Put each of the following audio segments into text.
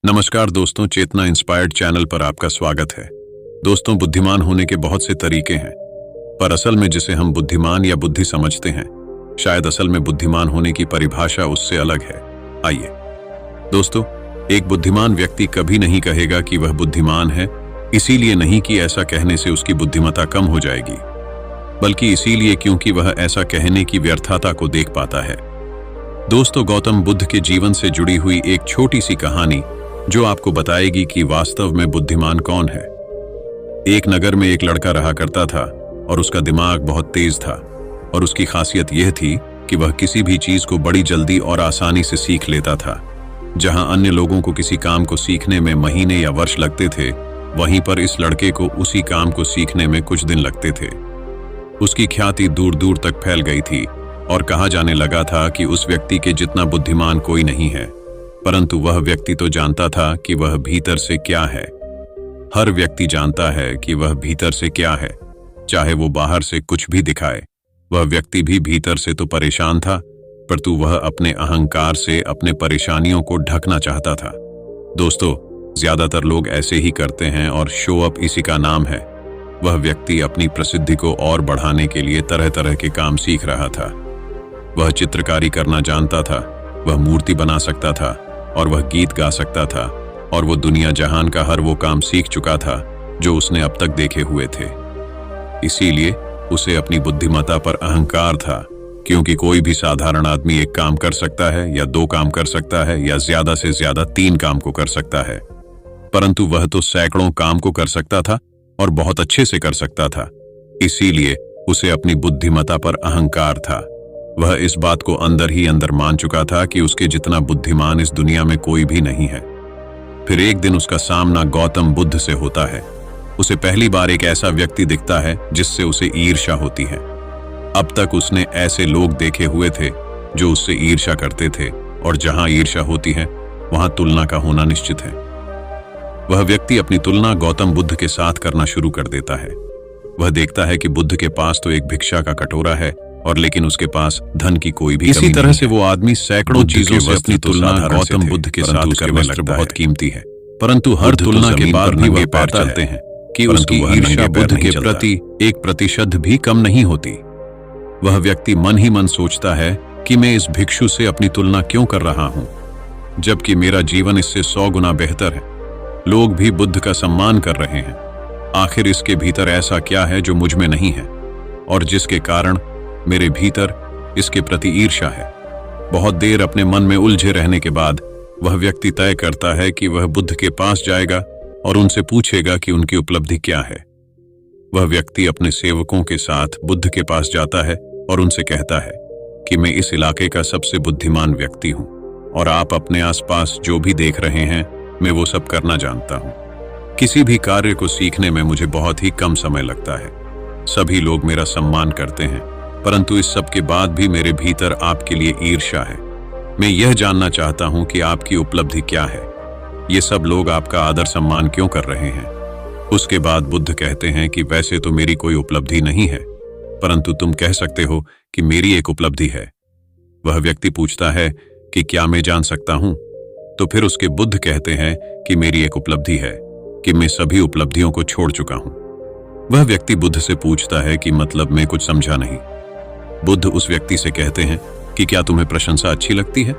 नमस्कार दोस्तों, चेतना inspired channel पर आपका स्वागत है। दोस्तों, बुद्धिमान होने के बहुत से तरीके हैं, पर असल में जिसे हम बुद्धिमान या बुद्धि समझते हैं, शायद असल में बुद्धिमान होने की परिभाषा उससे अलग है। आइए दोस्तों, एक बुद्धिमान व्यक्ति कभी नहीं कहेगा कि वह बुद्धिमान है, इसीलिए नहीं कि ऐसा कहने से उसकी बुद्धिमत्ता कम हो जाएगी, बल्कि इसीलिए क्योंकि वह ऐसा कहने की व्यर्थता को देख पाता है। दोस्तों, गौतम बुद्ध के जीवन से जुड़ी हुई एक छोटी सी कहानी जो आपको बताएगी कि वास्तव में बुद्धिमान कौन है। एक नगर में एक लड़का रहा करता था और उसका दिमाग बहुत तेज था और उसकी खासियत यह थी कि वह किसी भी चीज को बड़ी जल्दी और आसानी से सीख लेता था। जहां अन्य लोगों को किसी काम को सीखने में महीने या वर्ष लगते थे, वहीं पर इस लड़के को उसी काम को सीखने में कुछ दिन लगते थे। उसकी ख्याति दूर दूर तक फैल गई थी और कहा जाने लगा था कि उस व्यक्ति के जितना बुद्धिमान कोई नहीं है, परंतु वह व्यक्ति तो जानता था कि वह भीतर से क्या है। हर व्यक्ति जानता है कि वह भीतर से क्या है, चाहे वो बाहर से कुछ भी दिखाए। वह व्यक्ति भी भीतर से तो परेशान था, परंतु वह अपने अहंकार से अपने परेशानियों को ढकना चाहता था। दोस्तों, ज्यादातर लोग ऐसे ही करते हैं और शो अप इसी का नाम है। वह व्यक्ति अपनी प्रसिद्धि को और बढ़ाने के लिए तरह तरह के काम सीख रहा था। वह चित्रकारी करना जानता था, वह मूर्ति बना सकता था और वह गीत गा सकता था, और वो दुनिया जहान का हर वो काम सीख चुका था जो उसने अब तक देखे हुए थे। इसीलिए उसे अपनी बुद्धिमत्ता पर अहंकार था, क्योंकि कोई भी साधारण आदमी एक काम कर सकता है या दो काम कर सकता है या ज्यादा से ज्यादा 3 काम को कर सकता है, परंतु वह तो सैकड़ों काम को कर सकता था और बहुत अच्छे से कर सकता था। इसीलिए उसे अपनी बुद्धिमत्ता पर अहंकार था। वह इस बात को अंदर ही अंदर मान चुका था कि उसके जितना बुद्धिमान इस दुनिया में कोई भी नहीं है। फिर एक दिन उसका सामना गौतम बुद्ध से होता है। उसे पहली बार एक ऐसा व्यक्ति दिखता है जिससे उसे ईर्ष्या होती है। अब तक उसने ऐसे लोग देखे हुए थे जो उससे ईर्ष्या करते थे, और जहां ईर्ष्या होती है वहां तुलना का होना निश्चित है। वह व्यक्ति अपनी तुलना गौतम बुद्ध के साथ करना शुरू कर देता है। वह देखता है कि बुद्ध के पास तो एक भिक्षा का कटोरा है, और लेकिन उसके पास धन की कोई भी इसी तरह से वो आदमी सैकड़ों चीजों से अपनी तुलना गौतम बुद्ध के साथ करने लगता है। बहुत कीमती है, परंतु हर तुलना के बाद भी वह पाता चलते हैं कि उसकी ईर्ष्या बुद्ध के प्रति 1% भी कम नहीं होती। वह व्यक्ति मन ही मन सोचता है कि मैं इस भिक्षु से अपनी तुलना क्यों कर रहा हूं, जबकि मेरा जीवन इससे 100 गुना बेहतर है। लोग भी बुद्ध का सम्मान कर रहे हैं। आखिर इसके भीतर ऐसा क्या है जो मुझ में नहीं है, और जिसके कारण मेरे भीतर इसके प्रति ईर्ष्या है। बहुत देर अपने मन में उलझे रहने के बाद वह व्यक्ति तय करता है कि वह बुद्ध के पास जाएगा और उनसे पूछेगा कि उनकी उपलब्धि क्या है। वह व्यक्ति अपने सेवकों के साथ बुद्ध के पास जाता है और उनसे कहता है कि मैं इस इलाके का सबसे बुद्धिमान व्यक्ति हूं, और आप अपने आसपास जो भी देख रहे हैं मैं वो सब करना जानता हूं। किसी भी कार्य को सीखने में मुझे बहुत ही कम समय लगता है। सभी लोग मेरा सम्मान करते हैं, परंतु इस सब के बाद भी मेरे भीतर आपके लिए ईर्ष्या है। मैं यह जानना चाहता हूं कि आपकी उपलब्धि क्या है। ये सब लोग आपका आदर सम्मान क्यों कर रहे हैं। उसके बाद बुद्ध कहते हैं कि वैसे तो मेरी कोई उपलब्धि नहीं है, परंतु तुम कह सकते हो कि मेरी एक उपलब्धि है। वह व्यक्ति पूछता है कि क्या मैं जान सकता हूं। तो फिर उसके बुद्ध कहते हैं कि मेरी एक उपलब्धि है कि मैं सभी उपलब्धियों को छोड़ चुका हूं। वह व्यक्ति बुद्ध से पूछता है कि मतलब मैं कुछ समझा नहीं। बुद्ध उस व्यक्ति से कहते हैं कि क्या तुम्हें प्रशंसा अच्छी लगती है।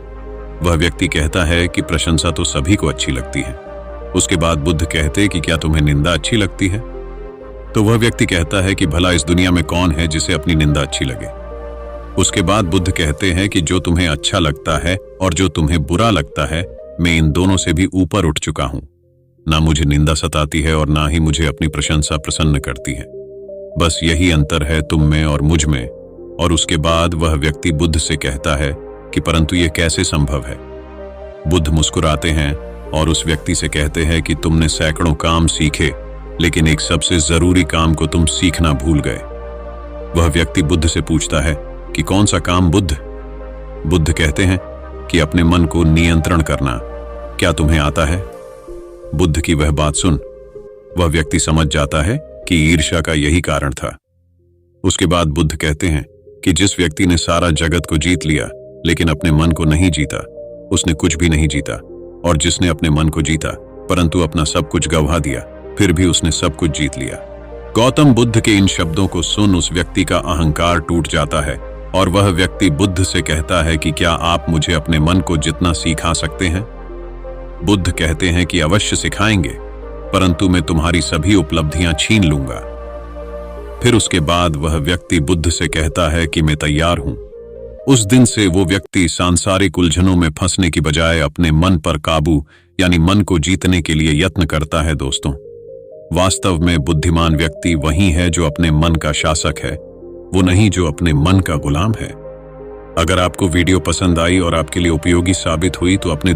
वह व्यक्ति कहता है कि प्रशंसा तो सभी को अच्छी लगती है। उसके बाद बुद्ध कहते हैं कि क्या तुम्हें निंदा अच्छी लगती है। तो वह व्यक्ति कहता है कि भला इस दुनिया में कौन है जिसे अपनी निंदा अच्छी लगे। उसके बाद बुद्ध कहते हैं कि जो तुम्हें अच्छा लगता है और जो तुम्हें बुरा लगता है, मैं इन दोनों से भी ऊपर उठ चुका हूं। ना मुझे निंदा सताती है और ना ही मुझे अपनी प्रशंसा प्रसन्न करती है। बस यही अंतर है तुम में और मुझ में। और उसके बाद वह व्यक्ति बुद्ध से कहता है कि परंतु यह कैसे संभव है। बुद्ध मुस्कुराते हैं और उस व्यक्ति से कहते हैं कि तुमने सैकड़ों काम सीखे, लेकिन एक सबसे जरूरी काम को तुम सीखना भूल गए। वह व्यक्ति बुद्ध से पूछता है कि कौन सा काम बुद्ध। बुद्ध कहते हैं कि अपने मन को नियंत्रण करना। क्या तुम्हें आता है। बुद्ध की वह बात सुन वह व्यक्ति समझ जाता है कि ईर्ष्या का यही कारण था। उसके बाद बुद्ध कहते हैं कि जिस व्यक्ति ने सारा जगत को जीत लिया लेकिन अपने मन को नहीं जीता, उसने कुछ भी नहीं जीता और जिसने अपने मन को जीता परंतु अपना सब कुछ गंवा दिया, फिर भी उसने सब कुछ जीत लिया। गौतम बुद्ध के इन शब्दों को सुन उस व्यक्ति का अहंकार टूट जाता है और वह व्यक्ति बुद्ध से कहता है कि क्या आप मुझे अपने मन को जितना सिखा सकते हैं? बुद्ध कहते हैं कि अवश्य सिखाएंगे, परंतु मैं तुम्हारी सभी उपलब्धियां छीन लूंगा। फिर उसके बाद वह व्यक्ति बुद्ध से कहता है कि मैं तैयार हूं। उस दिन से वो व्यक्ति सांसारिक उलझनों में फंसने की बजाय अपने मन पर काबू यानी मन को जीतने के लिए यत्न करता है। दोस्तों, वास्तव में बुद्धिमान व्यक्ति वही है जो अपने मन का शासक है, वो नहीं जो अपने मन का गुलाम है। अगर आपको वीडियो पसंद आई और आपके लिए उपयोगी साबित हुई तो अपने